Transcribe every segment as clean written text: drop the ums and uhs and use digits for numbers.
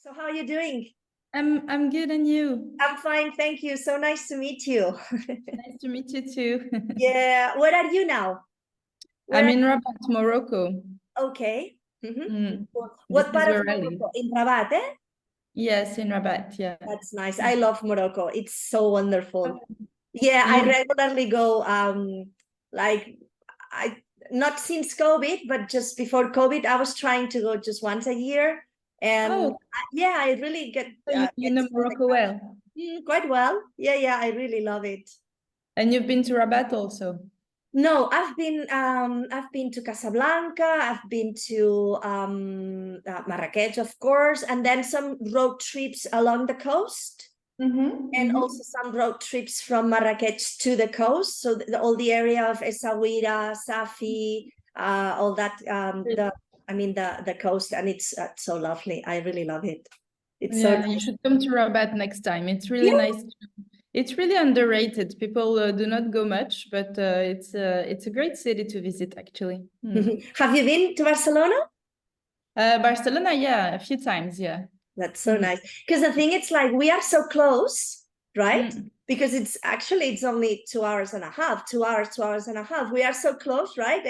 So how are you doing? I'm good, and you? I'm fine, thank you. So nice to meet you. Nice to meet you too. Yeah, where are you now? I'm Where in Rabat, Morocco. Okay. This What is part of where I live. Morocco? In Rabat, eh? Yes, in Rabat, yeah. That's nice. I love Morocco. It's so wonderful. Yeah, I You, regularly go like I not since COVID, but just before COVID, I was trying to go just once a year. And oh, yeah, I really get so you get know to know the Morocco well. quite well. Yeah, I really love it. And you've been to Rabat also. No, I've been to Casablanca, I've been to Marrakech, of course, and then some road trips along the coast, and also some road trips from Marrakech to the coast. So all the area of Essaouira, Safi, all that. The coast, and it's so lovely. I really love it. It's so Yeah, you nice. should come to Rabat next time. It's really Yeah. nice. It's really underrated. People do not go much, but it's a great city to visit, actually. Have you been to Barcelona? Barcelona, yeah, a few times, yeah. That's so nice. Because the thing, it's like we are so close, right? Because it's only 2 hours and a half, 2 hours, 2 hours and a half. We are so close, right?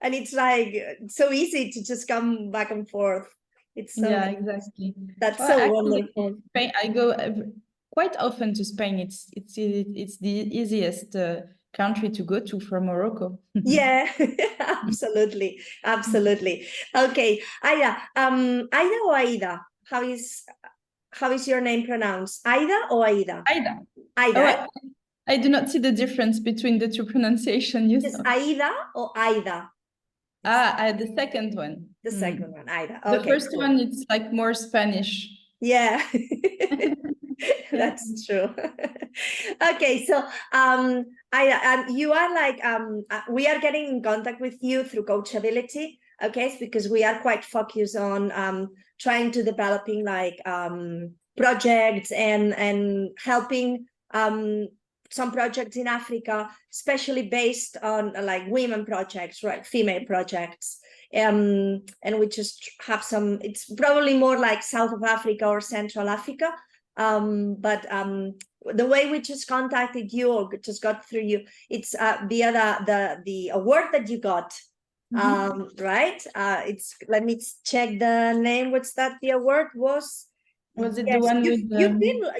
And it's like so easy to just come back and forth. It's so Yeah, nice. exactly. That's Well, so actually, wonderful. Spain, I go quite often to Spain. It's the easiest country to go to from Morocco. Yeah, absolutely. Absolutely. Okay. Aida or Aida? How is your name pronounced? Aida or Aida? Aida. Aida. Oh, Eh? I do not see the difference between the two pronunciation you Is saw. Aida or Aida? The second one. The second one, Aida. The Okay, first cool. one, it's like more Spanish. Yeah, that's true. Okay, so Aida, you are like we are getting in contact with you through Coachability, okay? Because we are quite focused on trying to developing like projects and helping some projects in Africa, especially based on like women projects, right? Female projects. And we just have some, it's probably more like South of Africa or Central Africa. But the way we just contacted you or just got through you, it's via the award that you got. Right? It's, let me check the name. What's that? The award was? Was it Yes, the one with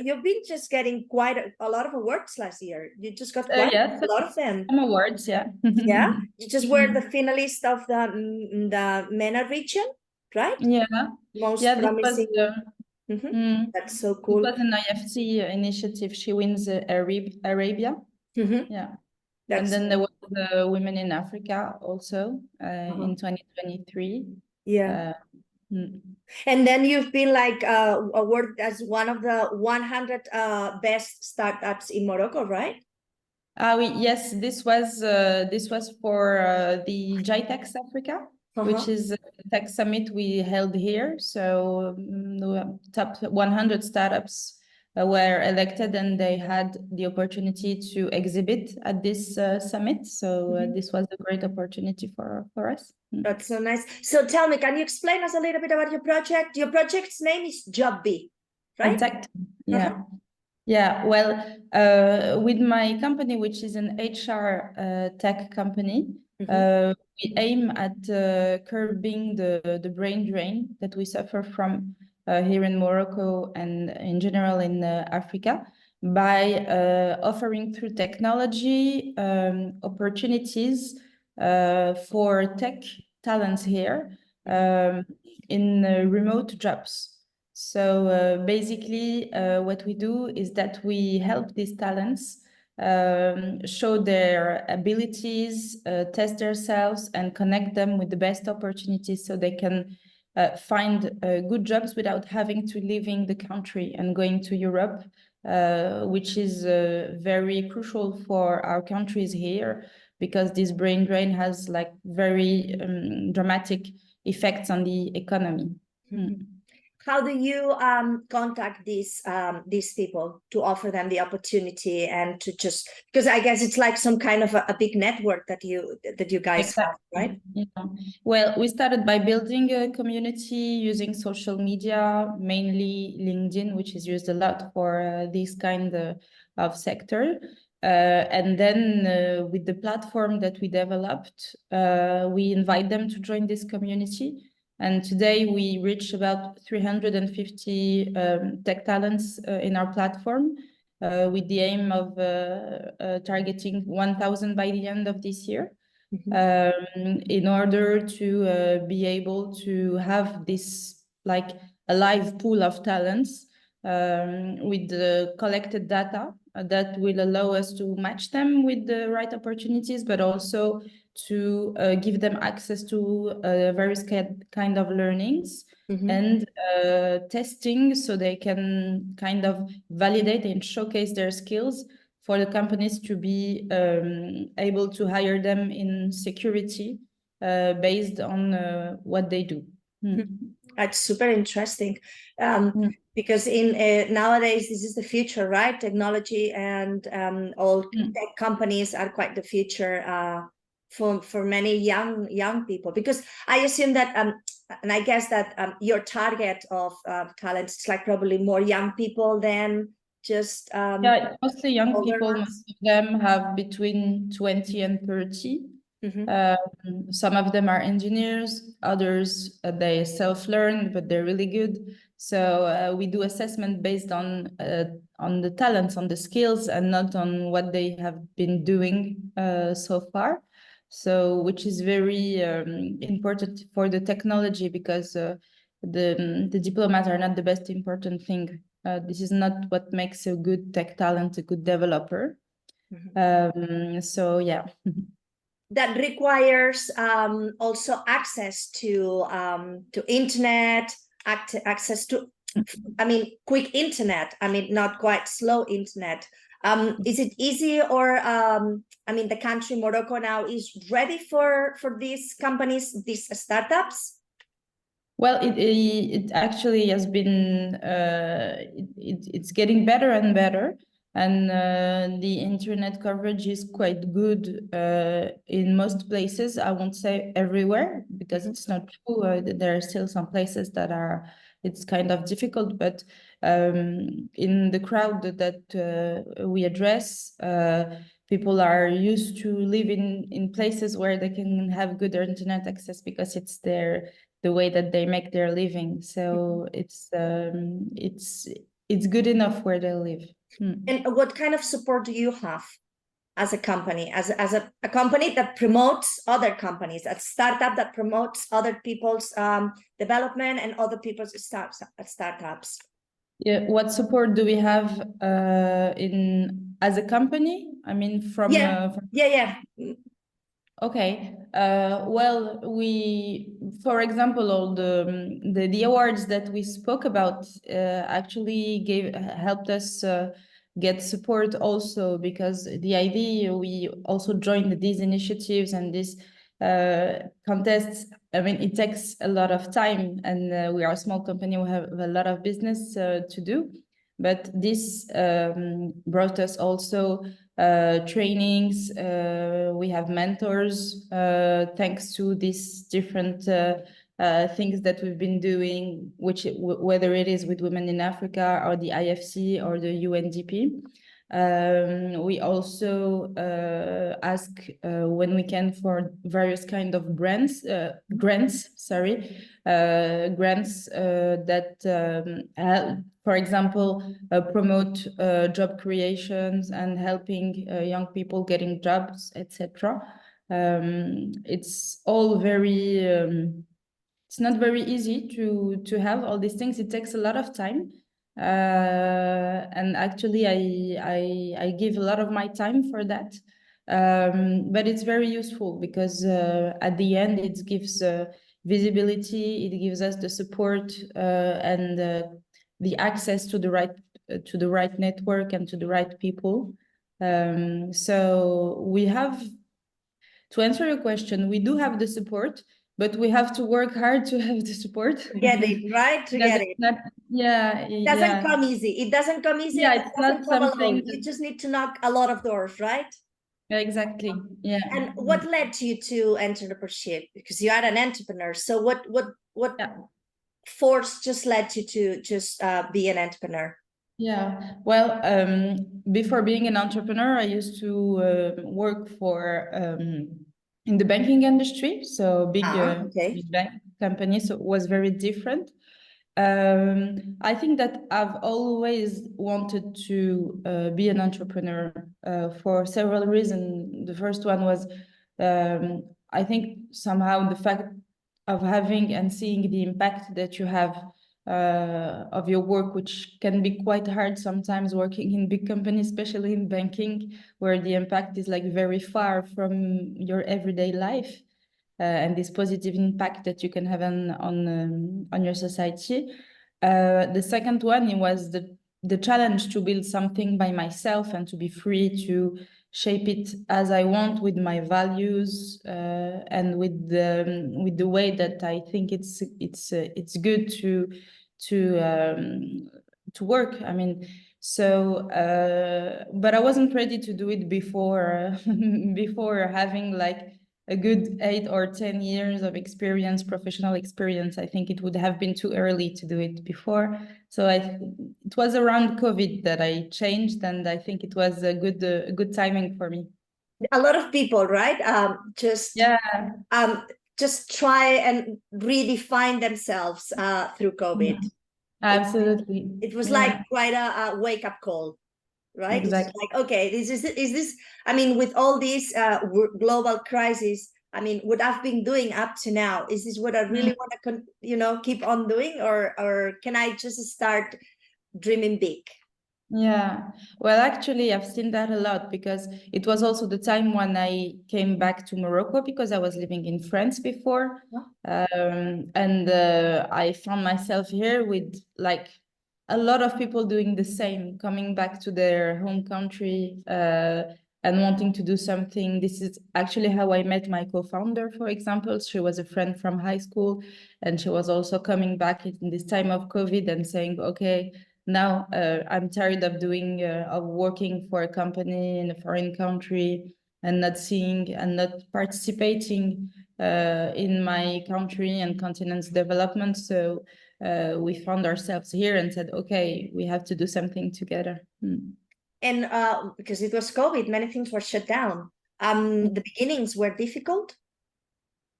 you've been just getting quite a lot of awards last year. You just got quite yes, a lot of them. some awards, yeah. Yeah, you just were the finalist of the MENA region, right? Yeah, Most yeah. promising. That's so It cool. was an IFC initiative. SheWinsArabia. Yeah. And then there was the Women in Africa also in 2023. Yeah. And then you've been like awarded as one of the 100 best startups in Morocco, right? Yes, this was for the GITEX Africa, which is a tech summit we held here. So the top 100 startups were elected, and they had the opportunity to exhibit at this summit. So this was a great opportunity for us. That's so nice. So tell me, can you explain us a little bit about your project? Your project's name is JobBee, right? Exactly. Yeah. Yeah, well, with my company, which is an HR tech company, we aim at curbing the brain drain that we suffer from here in Morocco and in general in Africa by offering through technology opportunities for tech talents here in remote jobs. So basically, what we do is that we help these talents show their abilities, test themselves, and connect them with the best opportunities so they can find good jobs without having to leaving the country and going to Europe, which is very crucial for our countries here, because this brain drain has like very dramatic effects on the economy. how do you contact these people to offer them the opportunity and to just, because I guess it's like some kind of a big network that you guys have, right? Yeah. Well, we started by building a community using social media, mainly LinkedIn, which is used a lot for this kind of sector. And then with the platform that we developed, we invite them to join this community. And today we reach about 350 tech talents in our platform with the aim of targeting 1,000 by the end of this year. In order to be able to have this like a live pool of talents with the collected data that will allow us to match them with the right opportunities, but also to give them access to various kind of learnings and testing, so they can kind of validate and showcase their skills for the companies to be able to hire them in security based on what they do. That's super interesting, because in nowadays this is the future, right? Technology and all tech companies are quite the future for many young people. Because I assume that and I guess that your target of talents is like probably more young people than just yeah, mostly young people. Most of them have between 20 and 30. Some of them are engineers, others they self-learn, but they're really good. So we do assessment based on the talents, on the skills, and not on what they have been doing so far. So which is very important for the technology, because the diplomas are not the best important thing. This is not what makes a good tech talent, a good developer. So yeah. That requires also access to internet, access to, I mean, quick internet. I mean, not quite slow internet. Is it easy, or I mean, the country Morocco now is ready for these companies, these startups? Well, it actually has been it's getting better and better, and the internet coverage is quite good in most places. I won't say everywhere, because it's not true. There are still some places that it's kind of difficult, but in the crowd that we address, people are used to live in places where they can have good internet access, because it's the way that they make their living. So it's good enough where they live. And what kind of support do you have as a company, as a company that promotes other companies, a startup that promotes other people's development and other people's startups? Yeah, what support do we have in as a company? I mean, from yeah. Okay. Well, for example, all the awards that we spoke about actually helped us get support also, because the idea, we also joined these initiatives and these contests. I mean, it takes a lot of time, and we are a small company. We have a lot of business to do, but this brought us also trainings. We have mentors thanks to these different things that we've been doing, whether it is with Women in Africa or the IFC or the UNDP. We also ask when we can for various kind of grants that help, for example, promote job creations and helping young people getting jobs, etc. It's all very it's not very easy to have all these things. It takes a lot of time. And actually I give a lot of my time for that, but it's very useful, because at the end it gives visibility, it gives us the support and the access to the right network and to the right people. So we have, to answer your question, we do have the support, but we have to work hard to have the support. Get it, right? To Because get it's it. not, yeah, It doesn't yeah. come easy. It doesn't come easy Yeah, and it it's doesn't not come something alone. You just need to knock a lot of doors, right? exactly. Yeah. And what led you to entrepreneurship? Because you are an entrepreneur. So what Yeah. force just led you to just be an entrepreneur? Yeah, well, before being an entrepreneur, I used to work for in the banking industry, so Okay. big bank company, so it was very different. I think that I've always wanted to be an entrepreneur for several reasons. The first one was, I think somehow the fact of having and seeing the impact that you have of your work, which can be quite hard sometimes working in big companies, especially in banking, where the impact is like very far from your everyday life. And this positive impact that you can have on your society. The second one, it was the challenge to build something by myself and to be free to shape it as I want with my values and with the way that I think it's good to work. I mean, so but I wasn't ready to do it before before having like a good 8 or 10 years of experience, professional experience. I think it would have been too early to do it before. So it was around COVID that I changed, and I think it was a good timing for me. A lot of people, right? Yeah, Just try and redefine themselves through COVID. absolutely. It was like Yeah, quite a wake up call, right? It's exactly. like, okay, is this, I mean, with all these global crisis, I mean, what I've been doing up to now, is this what I really want to, keep on doing, or can I just start dreaming big? Yeah, well, actually, I've seen that a lot because it was also the time when I came back to Morocco because I was living in France before. And I found myself here with like a lot of people doing the same, coming back to their home country and wanting to do something. This is actually how I met my co-founder, for example. She was a friend from high school, and she was also coming back in this time of COVID and saying, okay, now I'm tired of of working for a company in a foreign country and not seeing and not participating in my country and continent's development. So we found ourselves here and said, okay, we have to do something together. And because it was COVID, many things were shut down. The beginnings were difficult.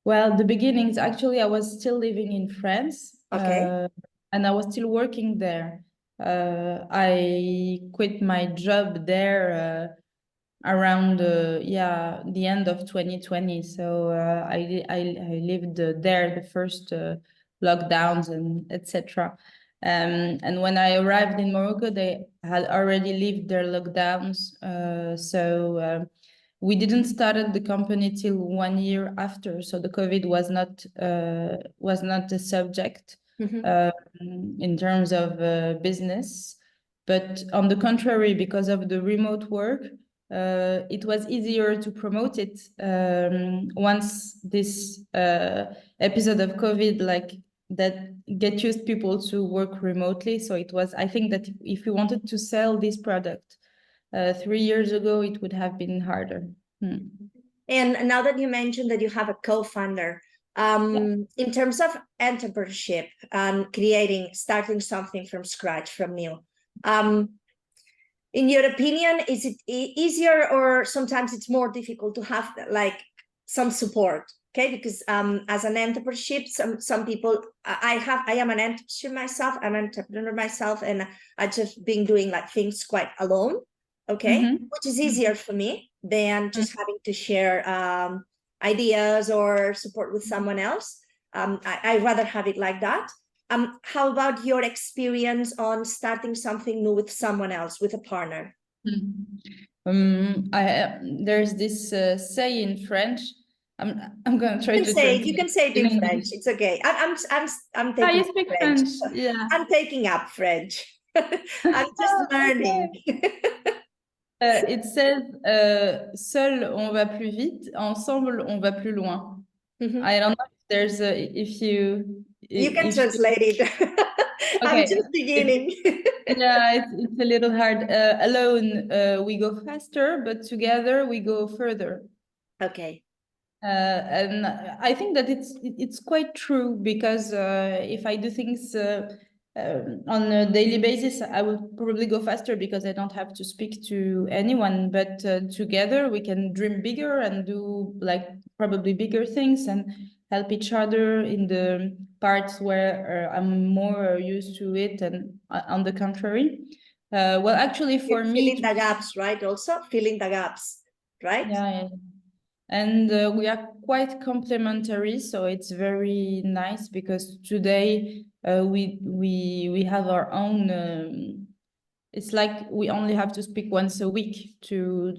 Well, the beginnings, actually, I was still living in France Okay. and I was still working there. I quit my job there around the end of 2020. So I lived there the first lockdowns and etc. And when I arrived in Morocco, they had already lived their lockdowns. So we didn't started the company till 1 year after. So the COVID was not a subject in terms of business. But on the contrary, because of the remote work, it was easier to promote it once this episode of COVID, like that, get used people to work remotely. So it was, I think that if you wanted to sell this product 3 years ago, it would have been harder. And now that you mentioned that you have a co-founder, in terms of entrepreneurship and starting something from scratch, from new, in your opinion, is it easier, or sometimes it's more difficult to have like some support? Okay, because as an entrepreneurship, some people, I am an entrepreneur myself, I'm an entrepreneur myself, and I just been doing like things quite alone. Okay, which is easier for me than just having to share ideas or support with someone else. I rather have it like that. How about your experience on starting something new with someone else, with a partner? There's this say in French. I'm gonna try to You translate can say it in in English. French. It's okay. I'm Ah, taking you up speak French. French? Yeah. I'm taking up French. I'm just learning. It says, seul on va plus vite, ensemble on va plus loin. I don't know if there's a, if you can translate it. I'm okay, just beginning. yeah, it's a little hard. Alone, we go faster, but together we go further. Okay. And I think that it's quite true, because if I do things on a daily basis, I will probably go faster because I don't have to speak to anyone. But together we can dream bigger and do like probably bigger things and help each other in the parts where I'm more used to it, and on the contrary. Well, actually, for me, filling the gaps, right? Also filling the gaps, right? yeah. And we are quite complementary, so it's very nice, because today we have our own. It's like we only have to speak once a week and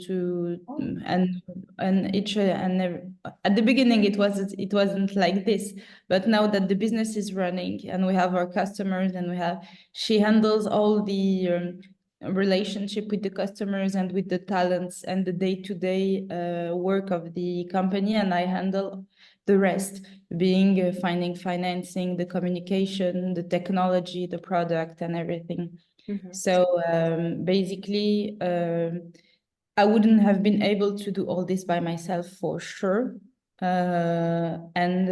each and every, at the beginning it wasn't like this, but now that the business is running and we have our customers and she handles all the relationship with the customers and with the talents and the day-to-day work of the company, and I handle the rest, being finding financing, the communication, the technology, the product, and everything. So basically, I wouldn't have been able to do all this by myself for sure. And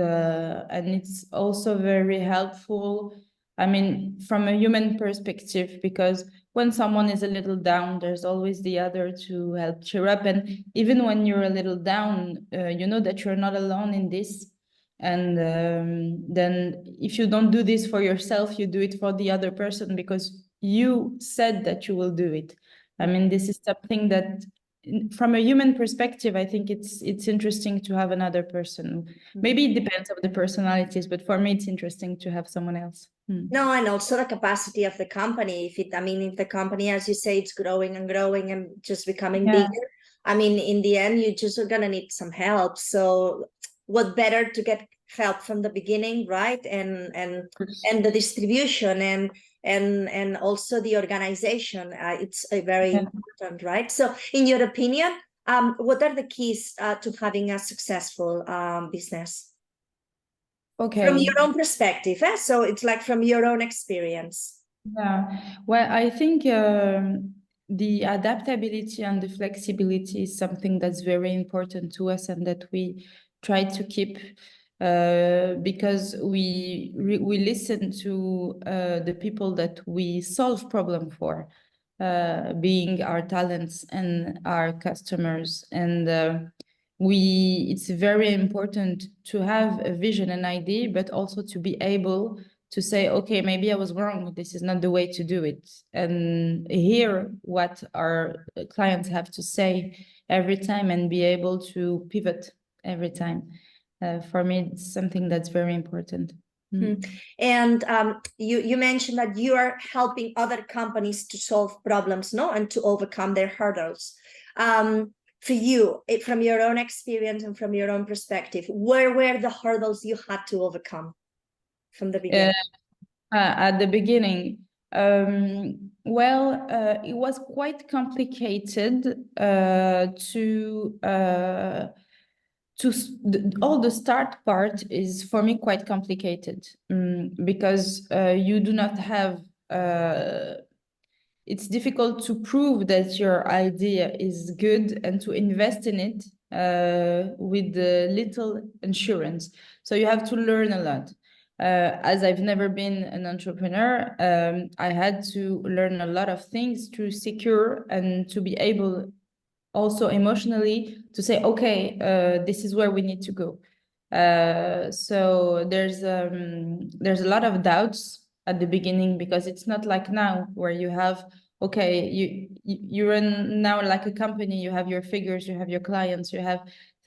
it's also very helpful, I mean, from a human perspective, because when someone is a little down, there's always the other to help cheer up. And even when you're a little down, you know that you're not alone in this. And then if you don't do this for yourself, you do it for the other person, because you said that you will do it. I mean, this is something that, from a human perspective, I think it's interesting to have another person. Maybe it depends on the personalities, but for me, it's interesting to have someone else. No, and also the capacity of the company. If the company, as you say, it's growing and growing and just becoming bigger, I mean, in the end, you just are gonna need some help. So what better to get help from the beginning, right? And the distribution and also the organization. It's very important, right? So in your opinion, what are the keys to having a successful business? Okay. From your own perspective, eh? So it's like from your own experience. Yeah, well, I think the adaptability and the flexibility is something that's very important to us, and that we try to keep, because we listen to the people that we solve problem for, being our talents and our customers. And it's very important to have a vision and idea, but also to be able to say, okay, maybe I was wrong. This is not the way to do it. And hear what our clients have to say every time and be able to pivot every time. For me, it's something that's very important. And you mentioned that you are helping other companies to solve problems, no, and to overcome their hurdles. For you, from your own experience and from your own perspective, where were the hurdles you had to overcome from the beginning? At the beginning, well, it was quite complicated all the start part is for me quite complicated, because you do not have, it's difficult to prove that your idea is good and to invest in it with little insurance. So you have to learn a lot. As I've never been an entrepreneur, I had to learn a lot of things to secure and to be able also emotionally to say, okay, this is where we need to go. So there's a lot of doubts at the beginning, because it's not like now where you have, okay, you run now like a company, you have your figures, you have your clients, you have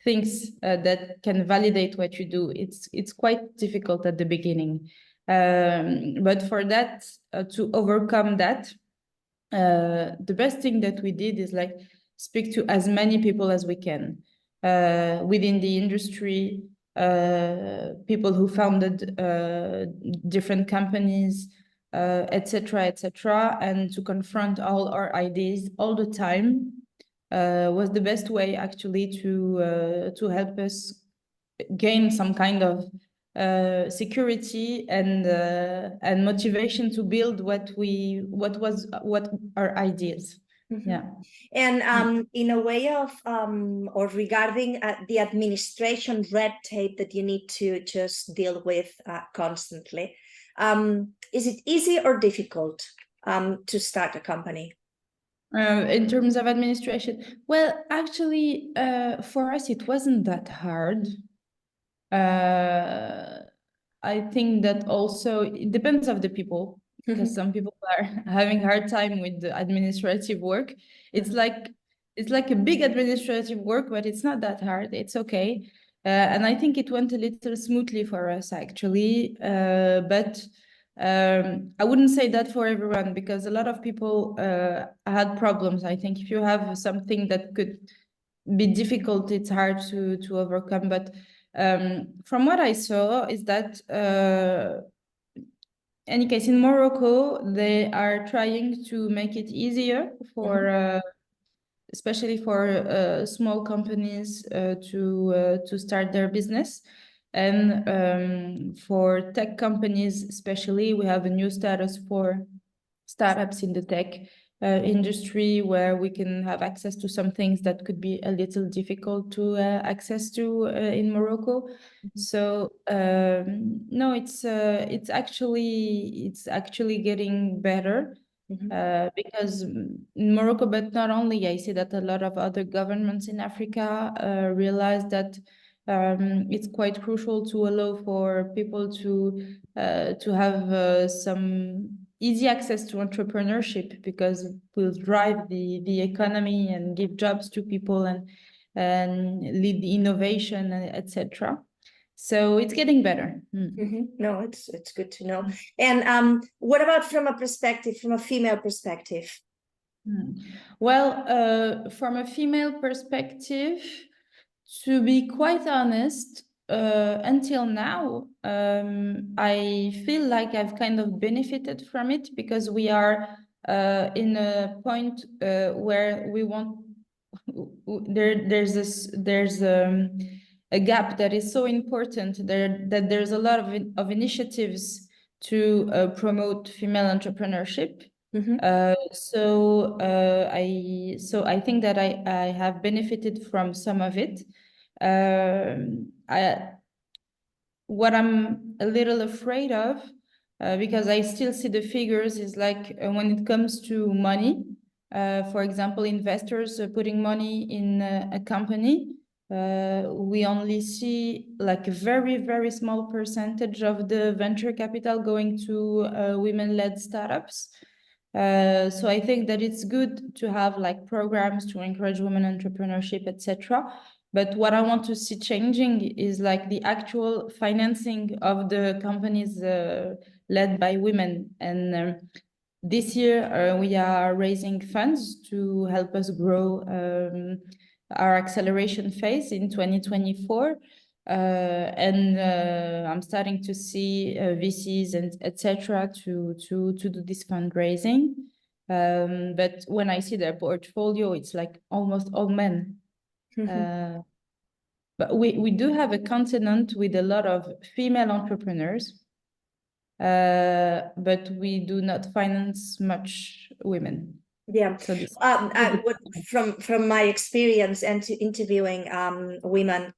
things that can validate what you do. It's quite difficult at the beginning. But for that, to overcome that, the best thing that we did is like speak to as many people as we can within the industry, people who founded different companies, etc., etc., and to confront all our ideas all the time was the best way actually to help us gain some kind of security and motivation to build what our ideas. Yeah. And in a way of or regarding the administration red tape that you need to just deal with constantly, is it easy or difficult to start a company? In terms of administration, well, actually, for us, it wasn't that hard. I think that also it depends of the people, because some people are having hard time with the administrative work. It's like a big administrative work, but it's not that hard. It's okay. And I think it went a little smoothly for us, actually. But I wouldn't say that for everyone, because a lot of people had problems. I think if you have something that could be difficult, it's hard to overcome. But from what I saw is that any case in Morocco, they are trying to make it easier for especially for small companies to start their business. And for tech companies, especially, we have a new status for startups in the tech industry, where we can have access to some things that could be a little difficult to access to in Morocco. So no, it's actually getting better. Because in Morocco, but not only, I see that a lot of other governments in Africa realize that it's quite crucial to allow for people to have some easy access to entrepreneurship, because it will drive the economy and give jobs to people and lead the innovation, etc. So it's getting better. No, it's good to know. And what about from a female perspective? Well, from a female perspective, to be quite honest, until now, I feel like I've kind of benefited from it, because we are in a point where we want there's a gap that is so important that there's a lot of initiatives to promote female entrepreneurship. So I think that I have benefited from some of it. What I'm a little afraid of, because I still see the figures, is like when it comes to money. For example, investors putting money in a company, we only see like a very, very small percentage of the venture capital going to women-led startups. So I think that it's good to have like programs to encourage women entrepreneurship, etc. But what I want to see changing is like the actual financing of the companies led by women. And this year we are raising funds to help us grow our acceleration phase in 2024. And I'm starting to see VCs and etc. to do this fundraising. But when I see their portfolio, it's like almost all men. But we do have a continent with a lot of female entrepreneurs, but we do not finance much women. Yeah. So this from my experience and interviewing women,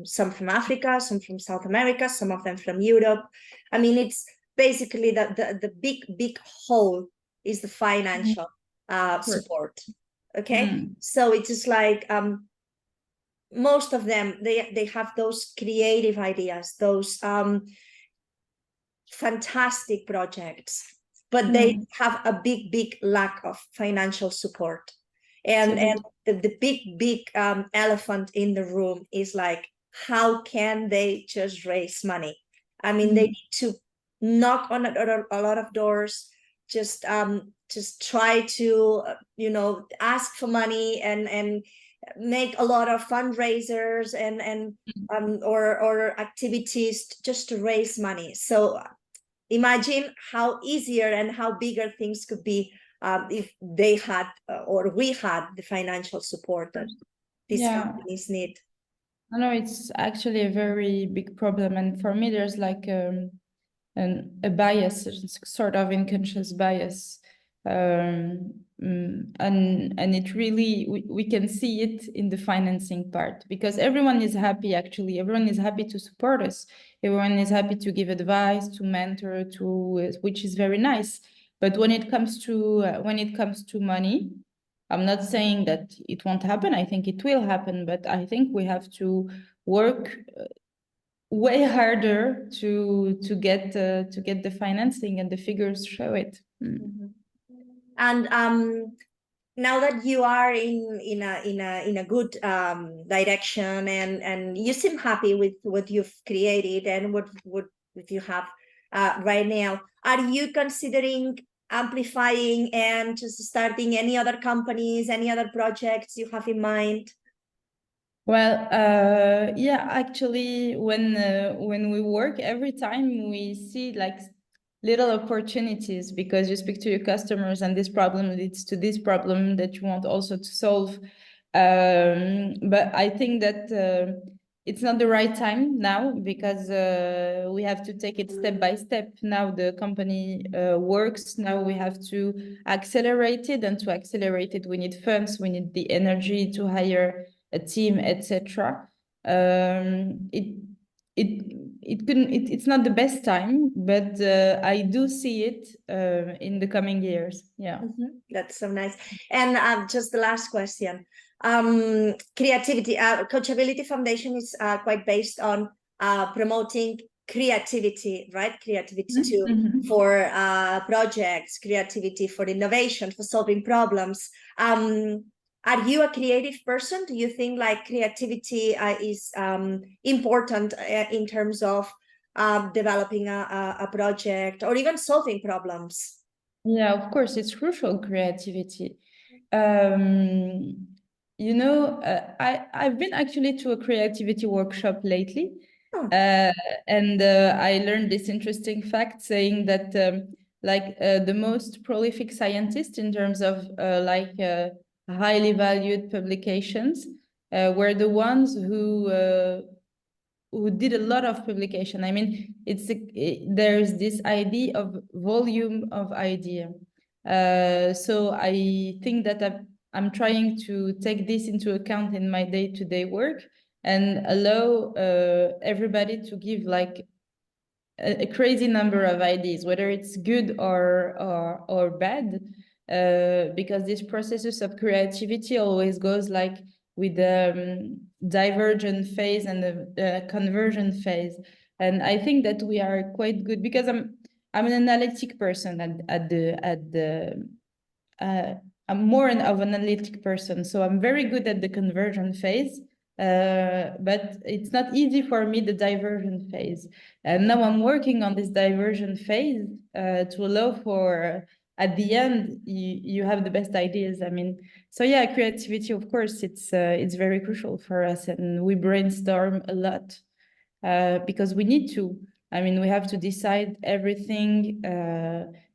some from Africa, some from South America, some of them from Europe. I mean, it's basically the big hole is the financial support. Okay, so it's just like most of them, they have those creative ideas, those fantastic projects, but they have a big lack of financial support. And the big elephant in the room is like, how can they just raise money? I mean, they need to knock on a lot of doors, just try to ask for money and make a lot of fundraisers and or activities just to raise money. So imagine how easier and how bigger things could be if they had or we had the financial support that these companies need. No, it's actually a very big problem, and for me, there's like a bias, sort of unconscious bias, and it really we can see it in the financing part, because everyone is happy. Actually, everyone is happy to support us. Everyone is happy to give advice, to mentor, to which is very nice. But when it comes to money, I'm not saying that it won't happen. I think it will happen, but I think we have to work way harder to get the financing, and the figures show it. Mhm. And now that you are in a good direction, and you seem happy with what you've created and what you have right now, are you considering amplifying and just starting any other companies, any other projects you have in mind? Well, yeah, actually, when we work, every time we see like little opportunities, because you speak to your customers and this problem leads to this problem that you want also to solve. But I think that it's not the right time now, because we have to take it step by step. Now the company works. Now we have to accelerate it, and to accelerate it, we need funds, we need the energy to hire a team, etc. It's not the best time, but I do see it in the coming years. Yeah. That's so nice. And just the last question. Creativity. Coachability Foundation is quite based on promoting creativity, right? Creativity too, for projects, creativity for innovation, for solving problems. Are you a creative person? Do you think like creativity is important in terms of developing a project or even solving problems? Yeah, of course, it's crucial, creativity. I've been actually to a creativity workshop lately. Oh. And I learned this interesting fact saying that the most prolific scientists in terms of highly valued publications were the ones who did a lot of publication. I mean, there's this idea of volume of idea. So I think that I'm trying to take this into account in my day-to-day work, and allow everybody to give like a crazy number of ideas, whether it's good or bad, because this processes of creativity always goes like with the divergent phase and the conversion phase. And I think that we are quite good, because I'm an analytic person I'm more of an analytic person, so I'm very good at the conversion phase. But it's not easy for me, the diversion phase. And now I'm working on this diversion phase to allow for, at the end, you have the best ideas. I mean, so yeah, creativity, of course, it's very crucial for us, and we brainstorm a lot because we need to. I mean, we have to decide everything,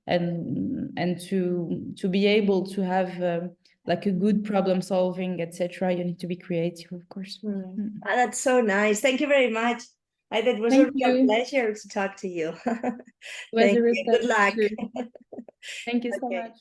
and to be able to have like a good problem solving, etc. You need to be creative, of course. That's so nice. Thank you very much. It was a Thank real you. pleasure to talk to you. It was Thank a real you. Good pleasure luck. too. Thank you so Okay. much.